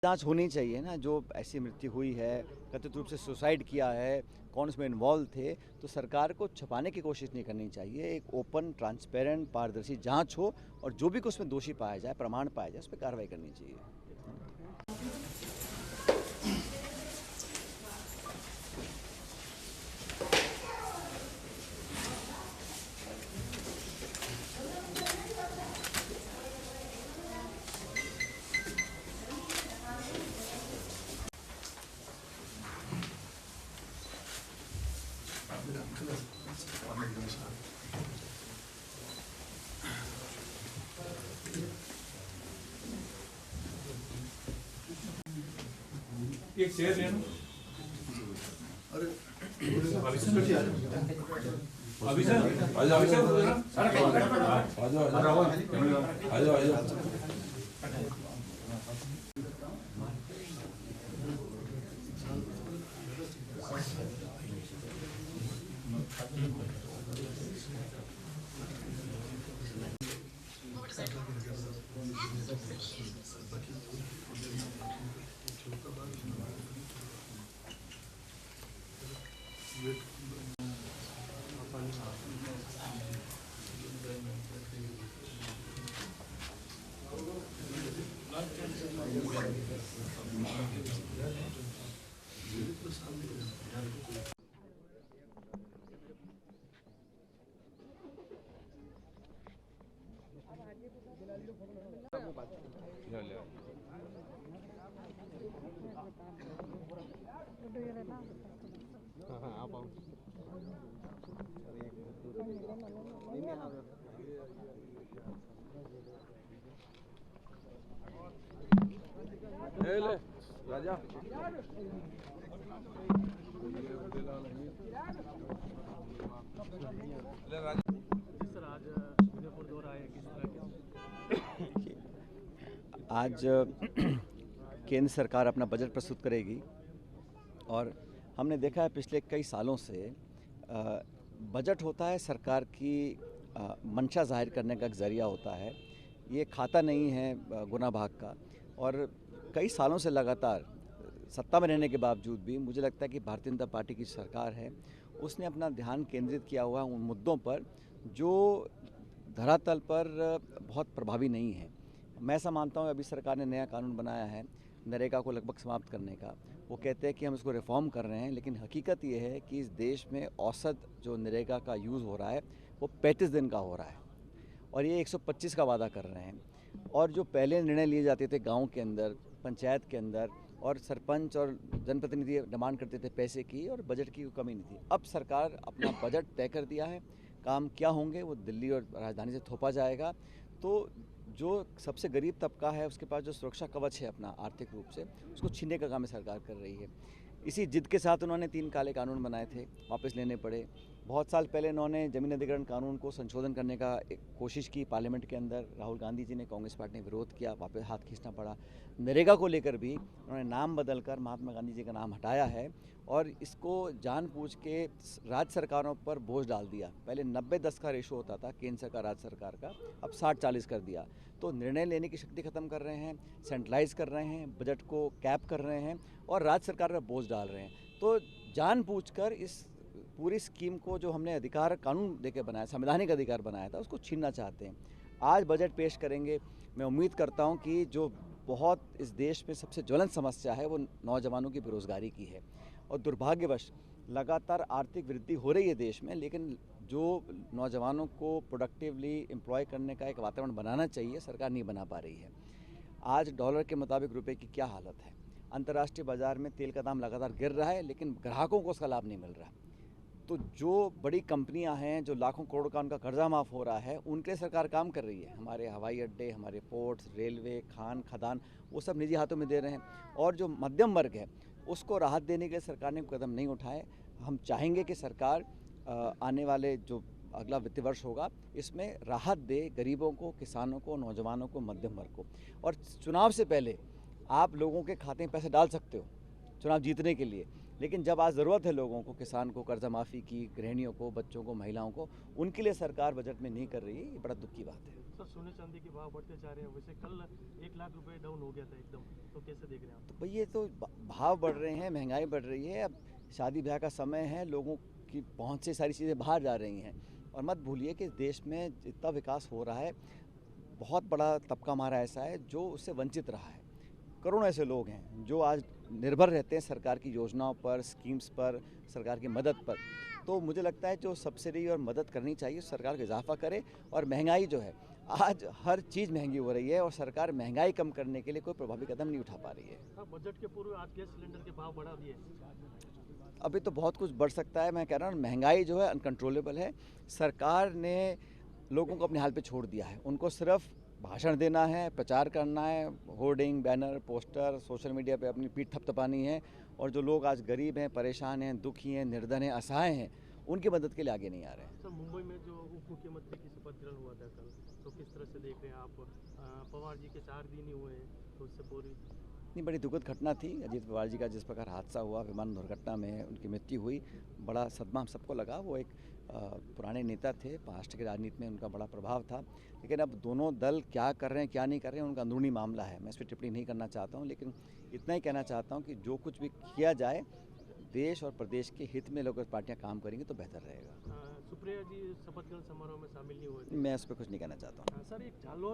जांच होनी चाहिए ना। जो ऐसी मृत्यु हुई है, कथित रूप से सुसाइड किया है, कौन इसमें इन्वॉल्व थे, तो सरकार को छुपाने की कोशिश नहीं करनी चाहिए। एक ओपन, ट्रांसपेरेंट, पारदर्शी जांच हो और जो भी उसमें दोषी पाया जाए, प्रमाण पाया जाए, उस पर कार्रवाई करनी चाहिए। एक चेयर लेना। अभी सर राजा आज केंद्र सरकार अपना बजट प्रस्तुत करेगी और हमने देखा है पिछले कई सालों से बजट होता है सरकार की मंशा जाहिर करने का एक ज़रिया होता है। ये खाता नहीं है गुना भाग का। और कई सालों से लगातार सत्ता में रहने के बावजूद भी मुझे लगता है कि भारतीय जनता पार्टी की सरकार है, उसने अपना ध्यान केंद्रित किया हुआ उन मुद्दों पर जो धरातल पर बहुत प्रभावी नहीं है। मैं ऐसा मानता हूँ अभी सरकार ने नया कानून बनाया है नरेगा को लगभग समाप्त करने का। वो कहते हैं कि हम इसको रिफॉर्म कर रहे हैं, लेकिन हकीकत ये है कि इस देश में औसत जो नरेगा का यूज़ हो रहा है वो 35 दिन का हो रहा है और ये 125 का वादा कर रहे हैं। और जो पहले निर्णय लिए जाते थे गांव के अंदर, पंचायत के अंदर, और सरपंच और जनप्रतिनिधि डिमांड करते थे पैसे की और बजट की कोई कमी नहीं थी। अब सरकार अपना बजट तय कर दिया है, काम क्या होंगे वो दिल्ली और राजधानी से थोपा जाएगा। तो जो सबसे गरीब तबका है उसके पास जो सुरक्षा कवच है अपना आर्थिक रूप से, उसको छीनने का काम सरकार कर रही है। इसी जिद के साथ उन्होंने 3 काले कानून बनाए थे, वापस लेने पड़े। बहुत साल पहले इन्होंने जमीन अधिग्रहण कानून को संशोधन करने का एक कोशिश की पार्लियामेंट के अंदर, राहुल गांधी जी ने, कांग्रेस पार्टी ने विरोध किया, वापस हाथ खींचना पड़ा। नरेगा को लेकर भी उन्होंने नाम बदलकर महात्मा गांधी जी का नाम हटाया है और इसको जानबूझ के राज्य सरकारों पर बोझ डाल दिया। पहले 90-10 का रेशो होता था केंद्र सरकार राज्य सरकार का, अब 60-40 कर दिया। तो निर्णय लेने की शक्ति खत्म कर रहे हैं, सेंट्रलाइज कर रहे हैं, बजट को कैप कर रहे हैं और राज्य सरकार पर बोझ डाल रहे हैं। तो जानबूझकर इस पूरी स्कीम को जो हमने अधिकार कानून देके बनाया, संवैधानिक अधिकार बनाया था, उसको छीनना चाहते हैं। आज बजट पेश करेंगे। मैं उम्मीद करता हूं कि जो बहुत इस देश में सबसे ज्वलंत समस्या है वो नौजवानों की बेरोज़गारी की है। और दुर्भाग्यवश लगातार आर्थिक वृद्धि हो रही है देश में, लेकिन जो नौजवानों को प्रोडक्टिवली एम्प्लॉय करने का एक वातावरण बनाना चाहिए, सरकार नहीं बना पा रही है। आज डॉलर के मुताबिक रुपए की क्या हालत है। अंतर्राष्ट्रीय बाजार में तेल का दाम लगातार गिर रहा है, लेकिन ग्राहकों को उसका लाभ नहीं मिल रहा। तो जो बड़ी कंपनियां हैं, जो लाखों करोड़ का उनका कर्जा माफ़ हो रहा है, उनके लिए सरकार काम कर रही है। हमारे हवाई अड्डे, हमारे पोर्ट्स, रेलवे, खान खदान, वो सब निजी हाथों में दे रहे हैं। और जो मध्यम वर्ग है उसको राहत देने के लिए सरकार ने कदम नहीं उठाए। हम चाहेंगे कि सरकार आने वाले जो अगला वित्तीय वर्ष होगा इसमें राहत दे गरीबों को, किसानों को, नौजवानों को, मध्यम वर्ग को। और चुनाव से पहले आप लोगों के खाते में पैसे डाल सकते हो चुनाव जीतने के लिए, लेकिन जब आज ज़रूरत है लोगों को, किसान को, कर्जा माफ़ी की, गृहिणियों को, बच्चों को, महिलाओं को, उनके लिए सरकार बजट में नहीं कर रही है, ये बड़ा दुख की बात है। सर सोने चांदी के भाव बढ़ते जा रहे हैं, वैसे कल 1 लाख रुपए डाउन हो गया था एकदम, तो कैसे देख रहे हैं आप? तो भाई ये तो भाव बढ़ रहे हैं, महंगाई बढ़ रही है, अब शादी ब्याह का समय है, लोगों की पहुंच से सारी चीज़ें बाहर जा रही हैं। और मत भूलिए कि देश में जितना विकास हो रहा है, बहुत बड़ा तबका हमारा ऐसा है जो उससे वंचित रहा है। करोड़ों ऐसे लोग हैं जो आज निर्भर रहते हैं सरकार की योजनाओं पर, स्कीम्स पर, सरकार की मदद पर। तो मुझे लगता है जो सब्सिडी और मदद करनी चाहिए सरकार को इजाफा करे। और महंगाई जो है, आज हर चीज़ महंगी हो रही है और सरकार महंगाई कम करने के लिए कोई प्रभावी कदम नहीं उठा पा रही है। हाँ, बजट के पूर्व आज गैस सिलेंडर के भाव बढ़ा दिए। अभी तो बहुत कुछ बढ़ सकता है, मैं कह रहा हूँ महंगाई जो है अनकंट्रोलेबल है। सरकार ने लोगों को अपने हाल पे छोड़ दिया है, उनको सिर्फ भाषण देना है, प्रचार करना है, hoarding, banner, poster, social media पे अपनी पीठ थपथपानी है। और जो लोग आज गरीब हैं, परेशान हैं, दुखी हैं, निर्धन हैं, असहाय हैं, उनकी मदद के लिए आगे नहीं आ रहे हैं। सर मुंबई में जो उप मुख्यमंत्री की शपथ ग्रहण हुआ था कल, तो किस तरह से देख रहे हैं आप? पवार जी के 4 दिन ही हुए हैं, तो उससे पूरी इतनी बड़ी दुखद घटना थी अजीत पवार जी का, जिस प्रकार हादसा हुआ, विमान दुर्घटना में उनकी मृत्यु हुई, बड़ा सदमा हम सबको लगा। वो एक पुराने नेता थे, महाराष्ट्र की राजनीति में उनका बड़ा प्रभाव था। लेकिन अब दोनों दल क्या कर रहे हैं, क्या नहीं कर रहे हैं, उनका अंदरूनी मामला है, मैं इस पर टिप्पणी नहीं करना चाहता हूँ। लेकिन इतना ही कहना चाहता हूँ कि जो कुछ भी किया जाए, देश और प्रदेश के हित में लोग पार्टियाँ काम करेंगी तो बेहतर रहेगा। सुप्रिया जी शपथ ग्रहण समारोह में शामिल नहीं हुए थे। मैं इस पर कुछ नहीं कहना चाहता हूँ। सर एक जालौर